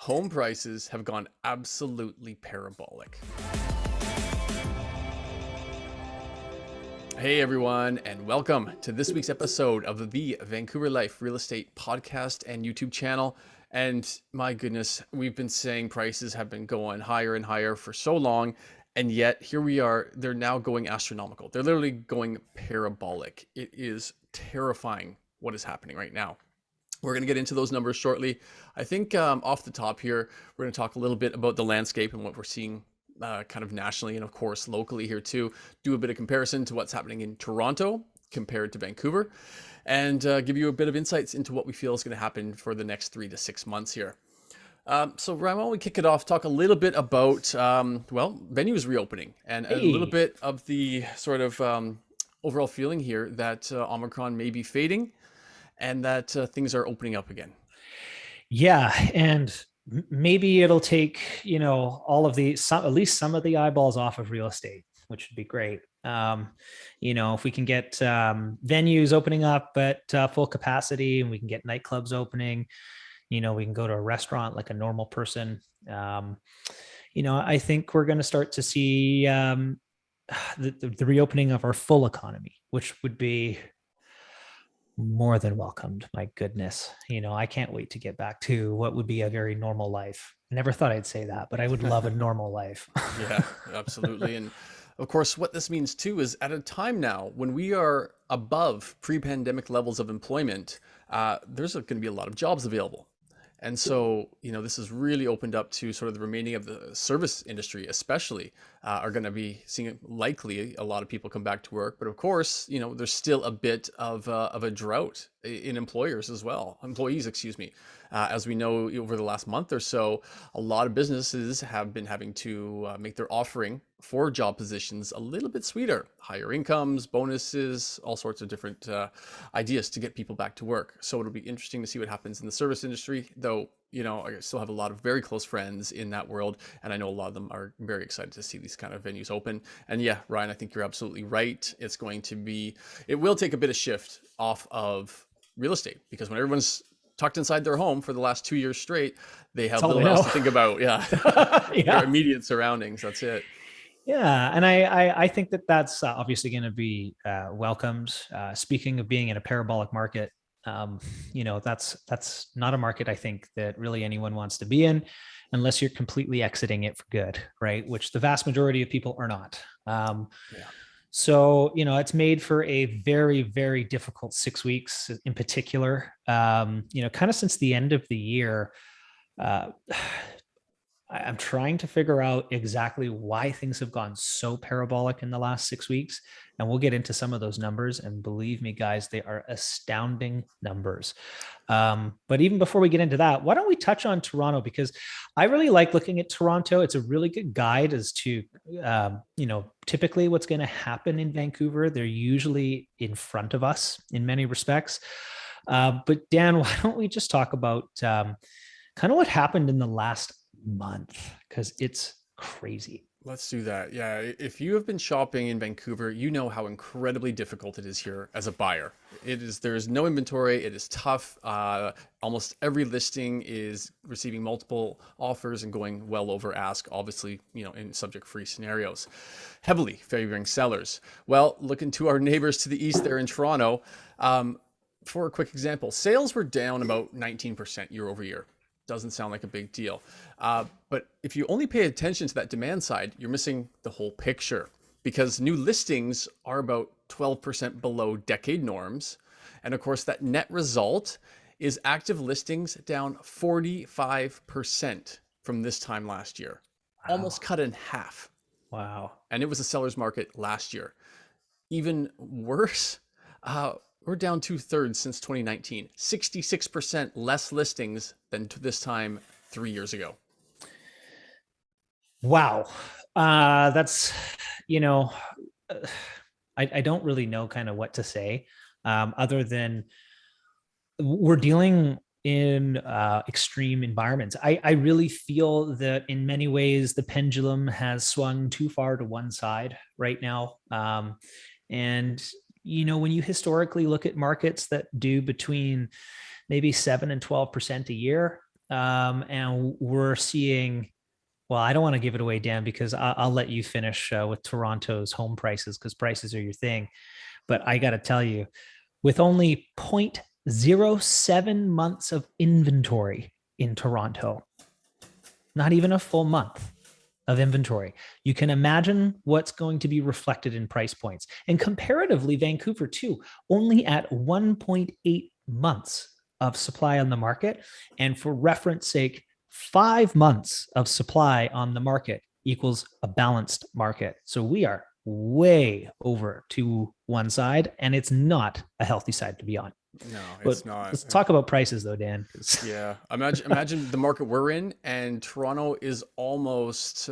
home prices have gone absolutely parabolic. Hey everyone, and welcome to this week's episode of the Vancouver Life Real Estate Podcast and YouTube channel. And my goodness, we've been saying prices have been going higher and higher for so long, and yet here we are, they're now going astronomical. They're literally going parabolic. It is terrifying what is happening right now. We're going to get into those numbers shortly. I think off the top here, we're going to talk a little bit about the landscape and what we're seeing kind of nationally and of course locally here too. Do a bit of comparison to what's happening in Toronto compared to Vancouver, and give you a bit of insights into what we feel is going to happen for the next 3 to 6 months here. So Ryan, why don't we kick it off, talk a little bit about, venues reopening and a little bit of the sort of overall feeling here that Omicron may be fading and that things are opening up again. Yeah. And maybe it'll take, all of at least some of the eyeballs off of real estate, which would be great. If we can get venues opening up at full capacity and we can get nightclubs opening, we can go to a restaurant like a normal person. I think we're going to start to see the reopening of our full economy, which would be more than welcomed. My goodness. I can't wait to get back to what would be a very normal life. I never thought I'd say that, but I would love a normal life. Yeah, absolutely. And of course, what this means too is at a time now when we are above pre-pandemic levels of employment, there's going to be a lot of jobs available. And so, this has really opened up to sort of the remaining of the service industry, especially, are going to be seeing likely a lot of people come back to work. But of course, there's still a bit of a drought in employees, excuse me. As we know, over the last month or so, a lot of businesses have been having to make their offering for job positions a little bit sweeter, higher incomes, bonuses, all sorts of different ideas to get people back to work. So it'll be interesting to see what happens in the service industry, though, I still have a lot of very close friends in that world, and I know a lot of them are very excited to see these kind of venues open. And yeah, Ryan, I think you're absolutely right. It will take a bit of shift off of real estate, because when everyone's tucked inside their home for the last 2 years straight, they have little else to think about. Yeah. Their immediate surroundings. That's it. Yeah. And I think that's obviously going to be welcomed. Speaking of being in a parabolic market, that's not a market I think that really anyone wants to be in unless you're completely exiting it for good, right? Which the vast majority of people are not. So, it's made for a very, very difficult 6 weeks in particular. Kind of since the end of the year, I'm trying to figure out exactly why things have gone so parabolic in the last 6 weeks. And we'll get into some of those numbers. And believe me, guys, they are astounding numbers. But even before we get into that, why don't we touch on Toronto? Because I really like looking at Toronto. It's a really good guide as to, typically what's going to happen in Vancouver. They're usually in front of us in many respects. But Dan, why don't we just talk about kind of what happened in the last month, because it's crazy. Let's do that. Yeah, if you have been shopping in Vancouver, you know how incredibly difficult it is here as a buyer. There's no inventory. It is tough. Almost every listing is receiving multiple offers and going well over ask, obviously, in subject-free scenarios, heavily favoring sellers. Well, looking to our neighbors to the east there in Toronto, for a quick example, sales were down about 19% year over year. Doesn't sound like a big deal. But if you only pay attention to that demand side, you're missing the whole picture, because new listings are about 12% below decade norms. And of course, that net result is active listings down 45% from this time last year. Wow. Almost cut in half. Wow. And it was a seller's market last year. Even worse, we're down 2/3 since 2019, 66% less listings than to this time 3 years ago. Wow. That's, I don't really know kind of what to say, other than we're dealing in extreme environments. I really feel that in many ways, the pendulum has swung too far to one side right now. And when you historically look at markets that do between maybe 7 and 12% a year, And we're seeing, well, I don't want to give it away, Dan, because I'll let you finish with Toronto's home prices, because prices are your thing. But I got to tell you, with only 0.07 months of inventory in Toronto, not even a full month of inventory, you can imagine what's going to be reflected in price points. And comparatively, Vancouver, too, only at 1.8 months of supply on the market. And for reference sake, 5 months of supply on the market equals a balanced market. So we are way over to one side, and it's not a healthy side to be on. No, But it's not. let's talk about prices, though, Dan. Yeah, imagine the market we're in, and Toronto is almost,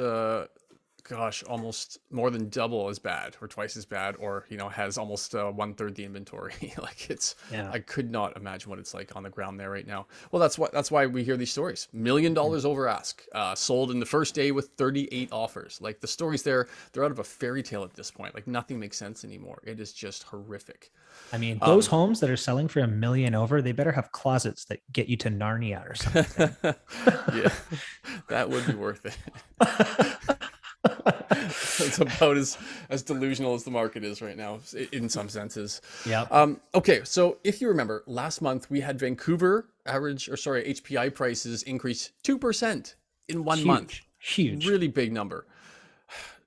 gosh, almost more than double as bad, or twice as bad, or has almost one third the inventory. Like Yeah. I could not imagine what it's like on the ground there right now. Well, that's why we hear these stories. $1 million over ask, sold in the first day with 38 offers. Like the stories there, they're out of a fairy tale at this point. Like nothing makes sense anymore. It is just horrific. I mean, those Um, homes that are selling for $1 million over, they better have closets that get you to Narnia or something. yeah, that would be worth it. It's about as delusional as the market is right now, in some senses. Yep. Okay, so if you remember, last month we had Vancouver HPI prices increase 2% in 1 month. Huge, huge. Really big number.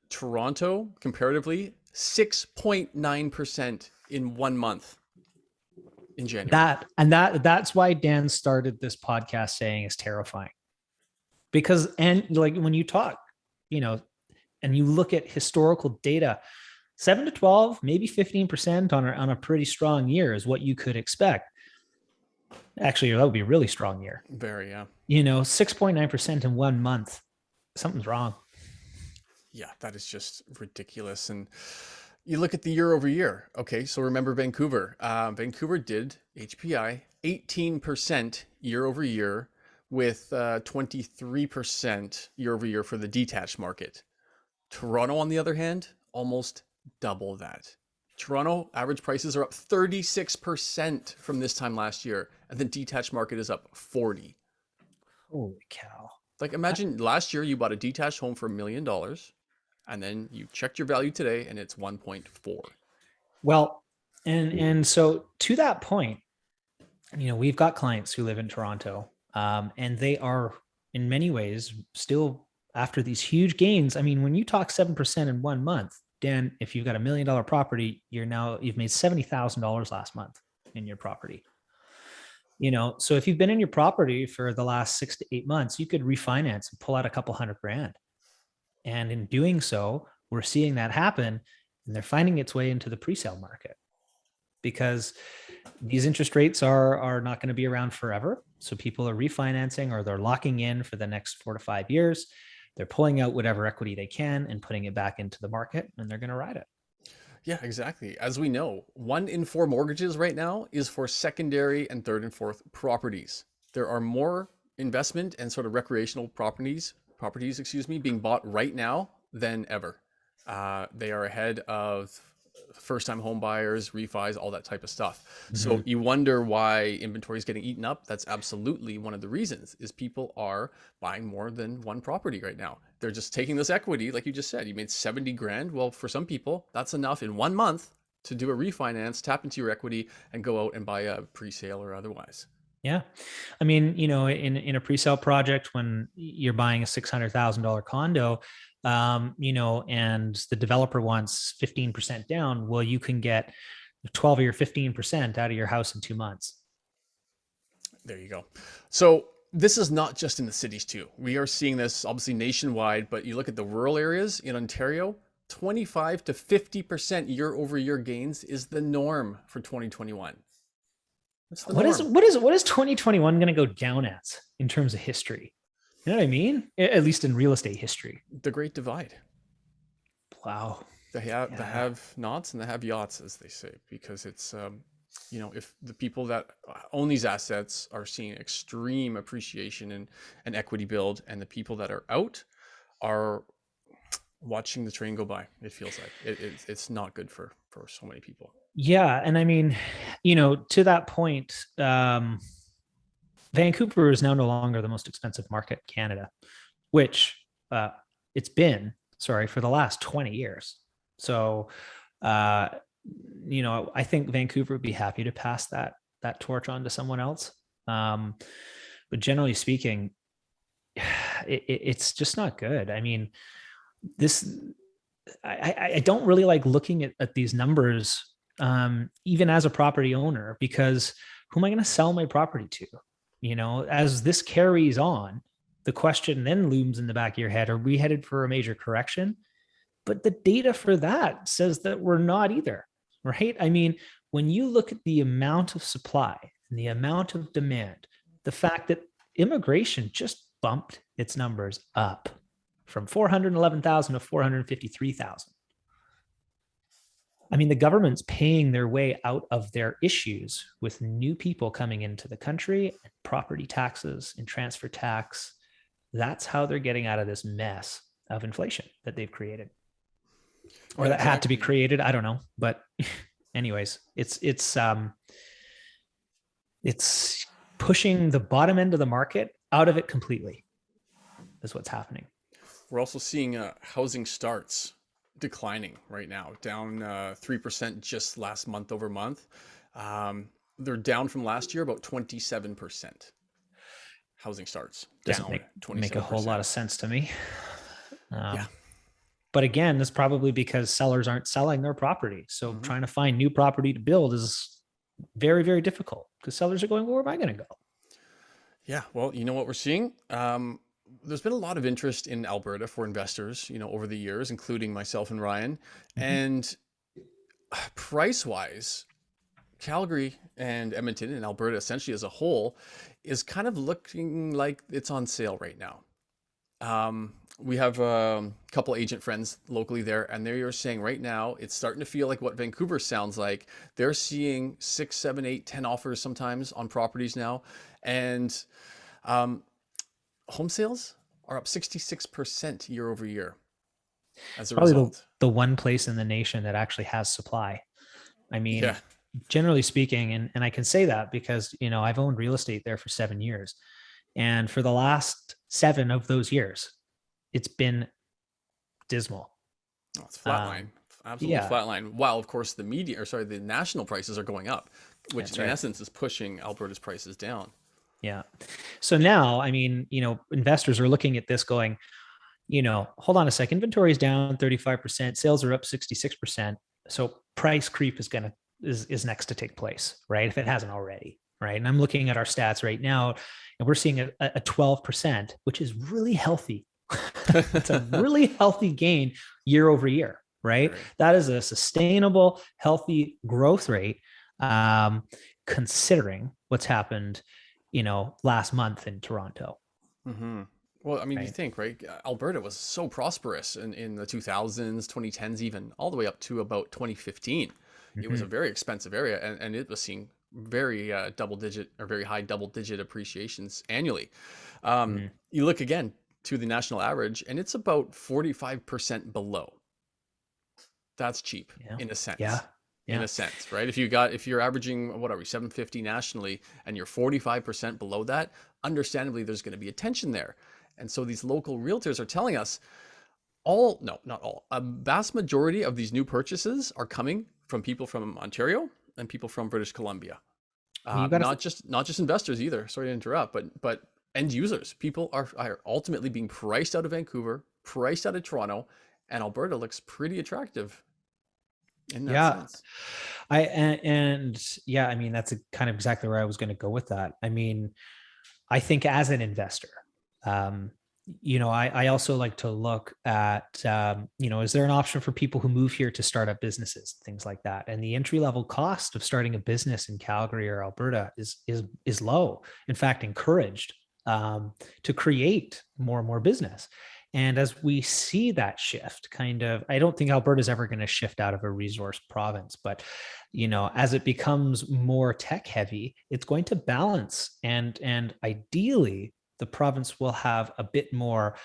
Toronto, comparatively, 6.9% in 1 month in January. That's why Dan started this podcast saying it's terrifying. Because, and like when you talk, you know, and you look at historical data, 7 to 12, maybe 15% on a pretty strong year is what you could expect. Actually, that would be a really strong year. Very, yeah. 6.9% in 1 month. Something's wrong. Yeah, that is just ridiculous. And you look at the year over year. Okay, so remember Vancouver. Vancouver did HPI 18% year over year, with 23% year over year for the detached market. Toronto, on the other hand, almost double that. Toronto average prices are up 36% from this time last year, and the detached market is up 40. Holy cow. Like imagine last year you bought a detached home for $1 million, and then you checked your value today and it's 1.4. Well, and so to that point, we've got clients who live in Toronto, and they are in many ways still after these huge gains. I mean, when you talk 7% in 1 month, Dan, if you've got $1 million property, you've made $70,000 last month in your property. So if you've been in your property for the last 6 to 8 months, you could refinance and pull out a couple $100,000. And in doing so, we're seeing that happen, and they're finding its way into the pre-sale market because these interest rates are not going to be around forever. So people are refinancing, or they're locking in for the next 4 to 5 years. They're pulling out whatever equity they can and putting it back into the market, and they're going to ride it. Yeah, exactly. As we know, 1 in 4 mortgages right now is for secondary and third and fourth properties. There are more investment and sort of recreational properties, being bought right now than ever. They are ahead of first-time home buyers, refis, all that type of stuff. So you wonder why inventory is getting eaten up. That's absolutely one of the reasons, is people are buying more than one property right now. They're just taking this equity, like you just said, you made 70 grand. Well, for some people, that's enough in 1 month to do a refinance, tap into your equity, and go out and buy a pre-sale or otherwise. Yeah. I mean, in a pre-sale project, when you're buying a $600,000 condo, and the developer wants 15% down, well, you can get 12 or 15% out of your house in 2 months. There you go. So this is not just in the cities too. We are seeing this obviously nationwide, but you look at the rural areas in Ontario, 25 to 50% year over year gains is the norm for 2021. That's the norm. What is 2021 going to go down as in terms of history? You know what I mean? At least in real estate history. The Great Divide. Wow. They have nots and they have yachts, as they say, because it's if the people that own these assets are seeing extreme appreciation and equity build, and the people that are out are watching the train go by. It feels like it's not good for so many people. Yeah, and I mean, to that point, Vancouver is now no longer the most expensive market in Canada, which uh, it's been, sorry, for the last 20 years. So, uh, I think Vancouver would be happy to pass that torch on to someone else. Um, but generally speaking, it's just not good. I mean, this I don't really like looking at these numbers, even as a property owner, because who am I going to sell my property to? As this carries on, the question then looms in the back of your head: are we headed for a major correction? But the data for that says that we're not either, right? I mean, when you look at the amount of supply and the amount of demand, the fact that immigration just bumped its numbers up from 411,000 to 453,000. I mean, the government's paying their way out of their issues with new people coming into the country, and property taxes and transfer tax. That's how they're getting out of this mess of inflation that they've created, or Yeah, that had to be exactly. created. I don't know, but anyways, it's pushing the bottom end of the market out of it completely. Is what's happening. We're also seeing housing starts declining right now, down 3% just last month over month. They're down from last year about 27%. Housing starts Doesn't down make a whole lot 27%. of sense to me. Yeah. Um, but again, that's probably because sellers aren't selling their property. So Hmm. trying to find new property to build is very, very difficult because sellers are going, well, where am I going to go? Yeah. Well, you know what we're seeing? There's been a lot of interest in Alberta for investors, over the years, including myself and Ryan. Mm-hmm. And price wise, Calgary and Edmonton and Alberta essentially as a whole is kind of looking like it's on sale right now. We have a couple agent friends locally there, and they are saying right now it's starting to feel like what Vancouver sounds like. They're seeing 6, 7, 8, 10 offers sometimes on properties now, and um, home sales are up 66% year over year as It's a probably the, result. the one place in the nation that actually has supply. I Yeah. mean, generally speaking, and I can say that because, I've owned real estate there for 7 years. And for the last 7 of those years, it's been dismal. Oh, it's flatline, Um, absolutely yeah, flatline. While of course the national prices are going up, which that's in right. essence is pushing Alberta's prices down. Yeah. So now, I mean, investors are looking at this going, hold on a sec, inventory is down 35%, sales are up 66%. So price creep is next to take place, right? If it hasn't already, right? And I'm looking at our stats right now, and we're seeing a 12%, which is really healthy. It's a really healthy gain year over year, right? Very. That is a sustainable, healthy growth rate, um, considering what's happened, last month in Toronto, Hmm. Well, I mean, you right? think, right? Alberta was so prosperous in the 2000s, 2010s, even all the way up to about 2015. It was a Mm-hmm. very expensive area, and it was seeing very double digit or very high double digit appreciations annually. Mm-hmm. You look again to the national average, and it's about 45% below. That's cheap Yeah. in a Yeah. sense. In Yeah. a sense, right? If you're averaging, what are we, 750 nationally, and you're 45% below that, understandably there's going to be a tension there. And so these local realtors are telling us all, no, not all, a vast majority of these new purchases are coming from people from Ontario and people from British Columbia. Well, you got to, Not just investors either. Sorry to interrupt, but end users. People are ultimately being priced out of Vancouver, priced out of Toronto, and Alberta looks pretty attractive in that yeah. sense. And yeah, I mean, that's kind of exactly where I was going to go with that. I mean, I think as an investor, um, I also like to look at, is there an option for people who move here to start up businesses, things like that? And the entry level cost of starting a business in Calgary or Alberta is low. In fact, encouraged, to create more and more business. And as we see that shift, kind of, I don't think Alberta is ever going to shift out of a resource province, but as it becomes more tech heavy, it's going to balance, and ideally, the province will have a bit more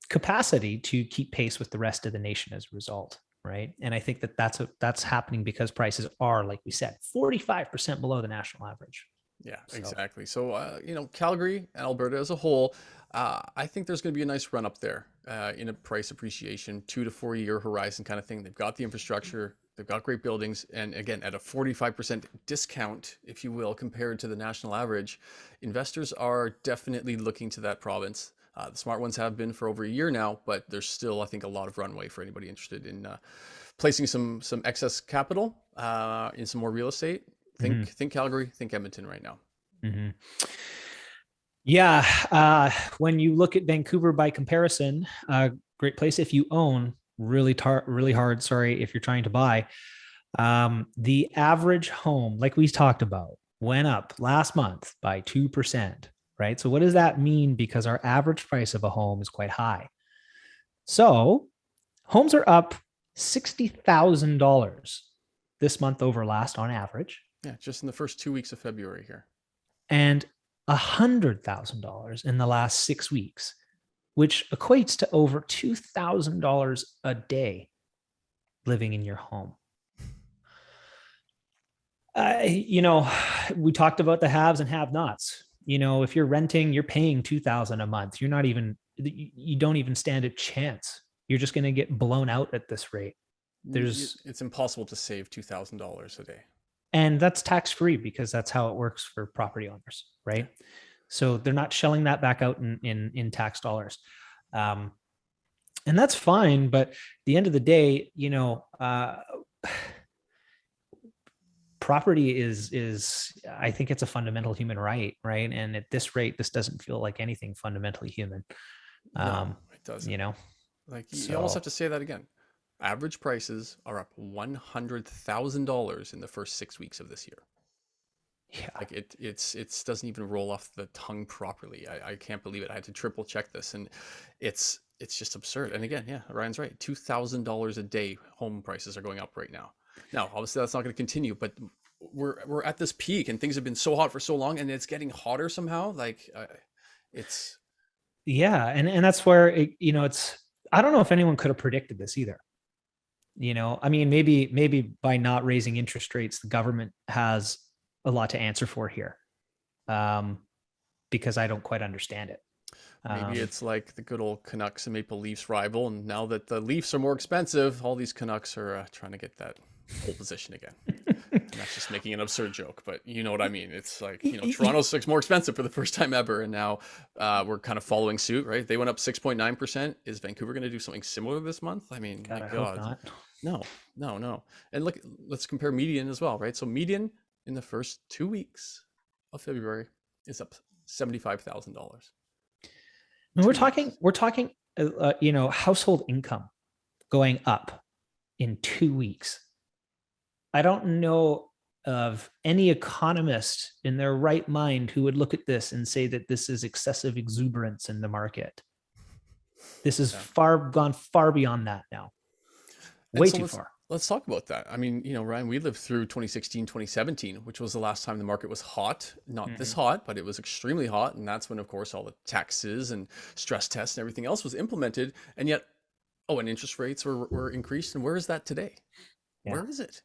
capacity to keep pace with the rest of the nation as a result, right? And I think that's happening because prices are, like we said, 45% below the national average. Yeah, So, exactly. So, Calgary and Alberta as a whole, I think there's going to be a nice run up there in a price appreciation, 2 to 4 year horizon kind of thing. They've got the infrastructure, they've got great buildings, and again, at a 45% discount, if you will, compared to the national average, investors are definitely looking to that province. The smart ones have been for over a year now, but there's still, I think, a lot of runway for anybody interested in placing some excess capital in some more real estate. mhm, Think Calgary, think Edmonton right now. mhm. Yeah. When you look at Vancouver by comparison, great place if you own, really hard. Sorry, if you're trying to buy. The average home, like we talked about, went up last month by 2%, right? So, what does that mean? Because our average price of a home is quite high. So, homes are up $60,000 this month over last on average, Yeah, just in the first 2 weeks of February here. and $100,000 in the last 6 weeks, which equates to over $2,000 a day living in your home. You know, we talked about the haves and have nots. You know, if you're renting, you're paying 2,000 a month. You're not even, you don't even stand a chance. You're just going to get blown out at this rate. There's, It's impossible to save $2,000 a day. and that's tax free because that's how it works for property owners, Yeah. right? So they're not shelling that back out in tax dollars. Um, and that's fine. But at the end of the day, property is I think it's a fundamental human right, and at this rate this doesn't feel like anything fundamentally human. No, um it doesn't. you know Like you almost so have to say that again. Average prices are up $100,000 in the first 6 weeks of this year. yeah. Like it doesn't even roll off the tongue properly. I can't believe it. I had to triple check this, and it's just absurd. And again, yeah, Ryan's right. $2,000 a day home prices are going up right now. Now, obviously, that's not going to continue, but we're at this peak, and things have been so hot for so long, and it's getting hotter somehow. Like it's Yeah, and that's where it's, I don't know if anyone could have predicted this either. I mean, maybe by not raising interest rates the government has a lot to answer for here, um because I don't quite understand it. maybe um it's like the good old Canucks and Maple Leafs rival, and now that the Leafs are more expensive, all these Canucks are trying to get that pole position again. And that's just making an absurd joke, but you know what I mean. It's like, Toronto's six more expensive for the first time ever, and now we're kind of following suit, right? They went up 6.9%. Is Vancouver going to do something similar this month? I mean, God, my I hope God, not. no, no, no. And look, let's compare median as well, right? So median in the first 2 weeks of February is up $75,000. And we're 2 weeks. talking household income going up in 2 weeks. I don't know of any economist in their right mind who would look at this and say that this is excessive exuberance in the market. This is Yeah. gone far beyond that now. And Way so too far. let's talk about that. I mean, Ryan, we lived through 2016, 2017, which was the last time the market was hot. Not this Mm-hmm. hot, but it was extremely hot. And that's when, of course, all the taxes and stress tests and everything else was implemented. And yet, and interest rates were increased. And where is that today? Yeah. Where is it?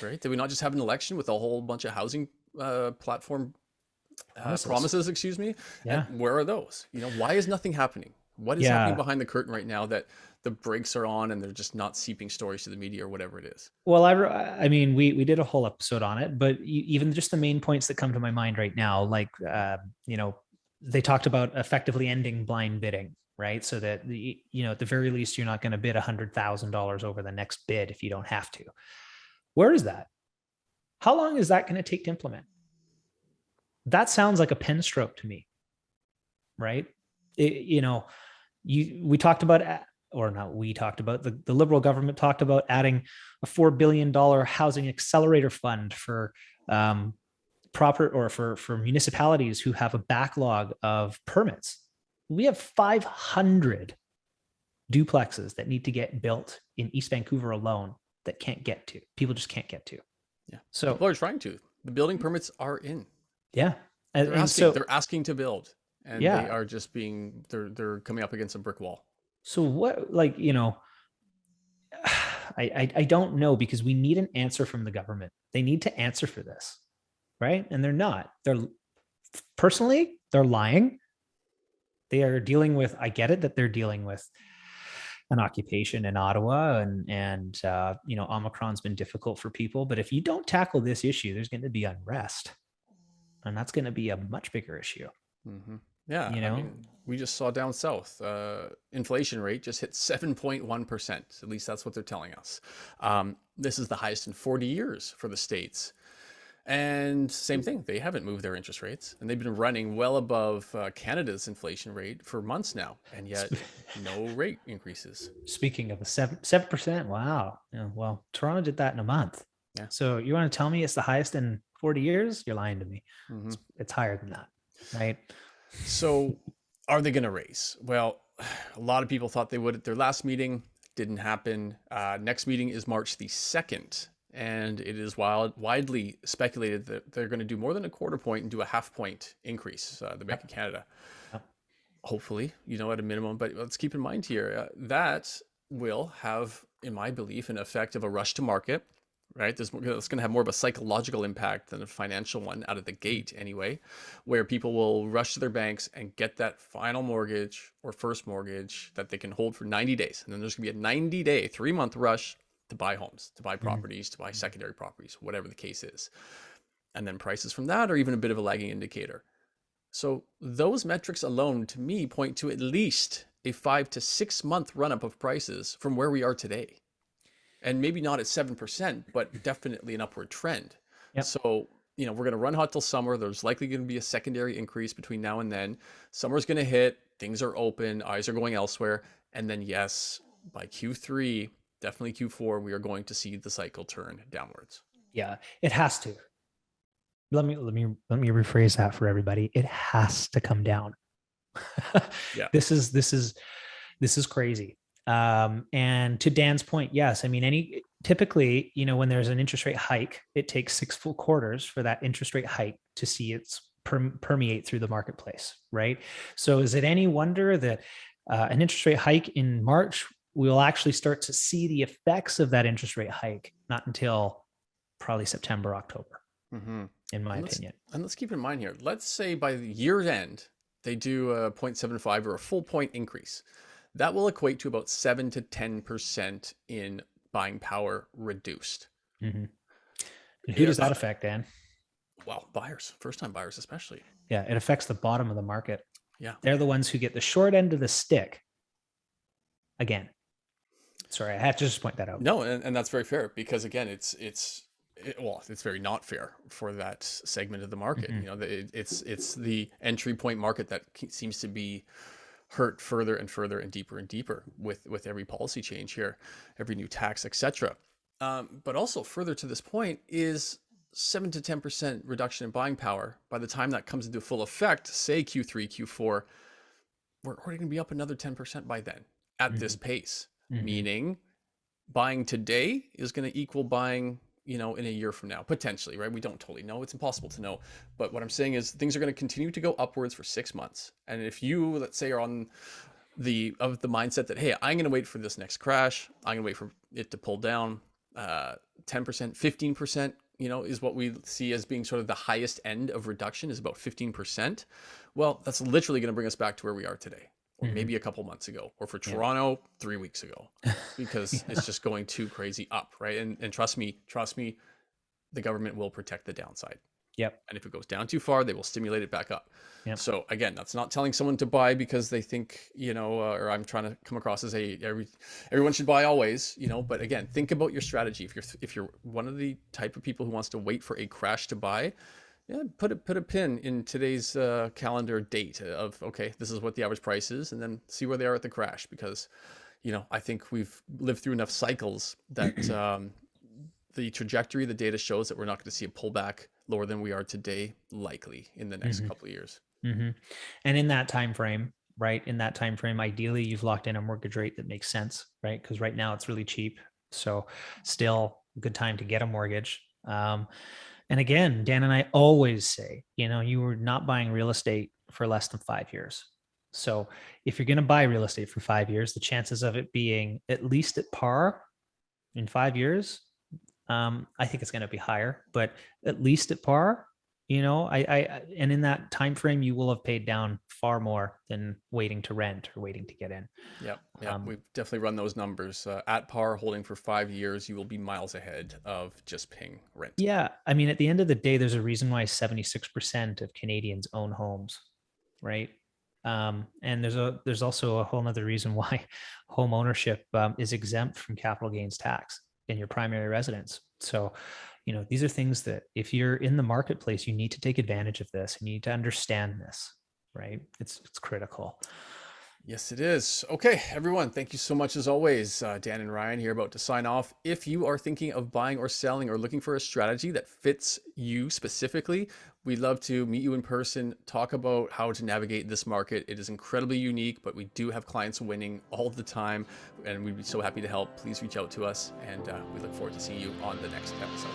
Right? Did we not just have an election with a whole bunch of housing platform promises, excuse me? And Yeah. where are those? Why is nothing happening? What is happening Yeah. behind the curtain right now that the brakes are on and they're just not seeping stories to the media or whatever it is? Well, I mean, we did a whole episode on it, but even just the main points that come to my mind right now, like, they talked about effectively ending blind bidding, right? So that at the very least, you're not going to bid $100,000 over the next bid if you don't have to. Where is that? How long is that going to take to implement? That sounds like a pen stroke to me, right? We talked about, or not we talked about, the Liberal government talked about adding a $4 billion housing accelerator fund for for municipalities who have a backlog of permits. We have 500 duplexes that need to get built in East Vancouver alone that people just can't get to. Yeah. So People are trying to. The building permits are in. yeah. They're asking to build, and they Yeah. are just they're coming up against a brick wall. So what, I don't know, because we need an answer from the government. They need to answer for this, right? And they're not. personally, they're lying. They are dealing with, I get it that they're dealing with an occupation in Ottawa, and Omicron's been difficult for people, but if you don't tackle this issue, there's going to be unrest, and that's going to be a much bigger issue. Hmm. Yeah, you I know mean, we just saw down south, inflation rate just hit 7.1%. At least that's what they're telling us. This is the highest in 40 years for the States. And same thing, they haven't moved their interest rates, and they've been running well above Canada's inflation rate for months now, and yet no rate increases. Speaking of the 7%, wow. Yeah, well, Toronto did that in a month. Yeah. So you want to tell me it's the highest in 40 years? You're lying to me. Hmm. It's higher than that, right? So, are they going to raise? Well, a lot of people thought they would at their last meeting. Didn't happen. Next meeting is March the 2nd. And it is widely speculated that they're going to do more than a quarter point and do a half point increase, the Bank of Canada. Yep. Hopefully, at a minimum. But let's keep in mind here that will have, in my belief, an effect of a rush to market, right? It's going to have more of a psychological impact than a financial one out of the gate anyway, where people will rush to their banks and get that final mortgage or first mortgage that they can hold for 90 days. And then there's going to be a 90-day, 3-month rush to buy homes, to buy properties, to buy secondary properties, whatever the case is. And then prices from that are even a bit of a lagging indicator. So those metrics alone, to me, point to at least a 5 to 6 month run up of prices from where we are today. And maybe not at 7%, but definitely an upward trend. Yep. So, we're going to run hot till summer. There's likely going to be a secondary increase between now and then. Summer's going to hit, things are open, eyes are going elsewhere. And then, yes, by Q3, definitely Q4, we are going to see the cycle turn downwards. Yeah, it has to. Let me rephrase that for everybody. It has to come down. Yeah. This is crazy. And to Dan's point, yes, I mean, typically, when there's an interest rate hike, it takes 6 full quarters for that interest rate hike to see its permeate through the marketplace, right? So is it any wonder that an interest rate hike in March, we'll actually start to see the effects of that interest rate hike, not until probably September, October, in my opinion. And let's keep in mind here, let's say by the year's end, they do a 0.75 or a full point increase. That will equate to about 7 to 10% in buying power reduced. Mm-hmm. And who does that affect, Dan? Well, buyers, first-time buyers especially. Yeah, it affects the bottom of the market. Yeah. They're the ones who get the short end of the stick. Again, sorry, I have to just point that out. No, and that's very fair, because again, it's very not fair for that segment of the market. It's the entry point market that seems to be hurt further and further and deeper with every policy change here, every new tax, etc. But also further to this point is 7 to 10% reduction in buying power. By the time that comes into full effect, say Q3, Q4, we're going to be up another 10% by then at this pace. Meaning buying today is going to equal buying, in a year from now, potentially, right? We don't totally know. It's impossible to know. But what I'm saying is things are going to continue to go upwards for 6 months. And if you, let's say, are on the mindset that, hey, I'm going to wait for this next crash, I'm going to wait for it to pull down, 10%, 15%, is what we see as being sort of the highest end of reduction, is about 15%. Well, that's literally going to bring us back to where we are today, or maybe a couple months ago, or for Toronto, 3 weeks ago, because it's just going too crazy up, right? And trust me, the government will protect the downside. Yep. And if it goes down too far, they will stimulate it back up. Yep. So again, that's not telling someone to buy because they think, or I'm trying to come across as everyone should buy always, but again, think about your strategy. If you're one of the type of people who wants to wait for a crash to buy, yeah, put a pin in today's calendar date of, okay, this is what the average price is, and then see where they are at the crash, because, I think we've lived through enough cycles that the trajectory, the data shows that we're not going to see a pullback lower than we are today, likely in the next couple of years. And in that time frame, right? In that time frame, ideally, you've locked in a mortgage rate that makes sense, right? Because right now it's really cheap. So still a good time to get a mortgage. And again, Dan and I always say, you were not buying real estate for less than 5 years. So if you're going to buy real estate for 5 years, the chances of it being at least at par in 5 years, I think it's going to be higher, but at least at par, And in that time frame, you will have paid down far more than waiting to rent or waiting to get in. Yep, yep. Um, We've definitely run those numbers. At par, holding for 5 years, you will be miles ahead of just paying rent. yeah, I mean, at the end of the day, there's a reason why 76% of Canadians own homes, right? And there's also a whole nother reason why home ownership is exempt from capital gains tax in your primary residence. So, these are things that if you're in the marketplace, you need to take advantage of this. You need to understand this, right? It's critical. Yes, it is. Okay, everyone, thank you so much as always. Dan and Ryan here about to sign off. If you are thinking of buying or selling or looking for a strategy that fits you specifically, we'd love to meet you in person, talk about how to navigate this market. It is incredibly unique, but we do have clients winning all the time, and we'd be so happy to help. Please reach out to us, and we look forward to seeing you on the next episode.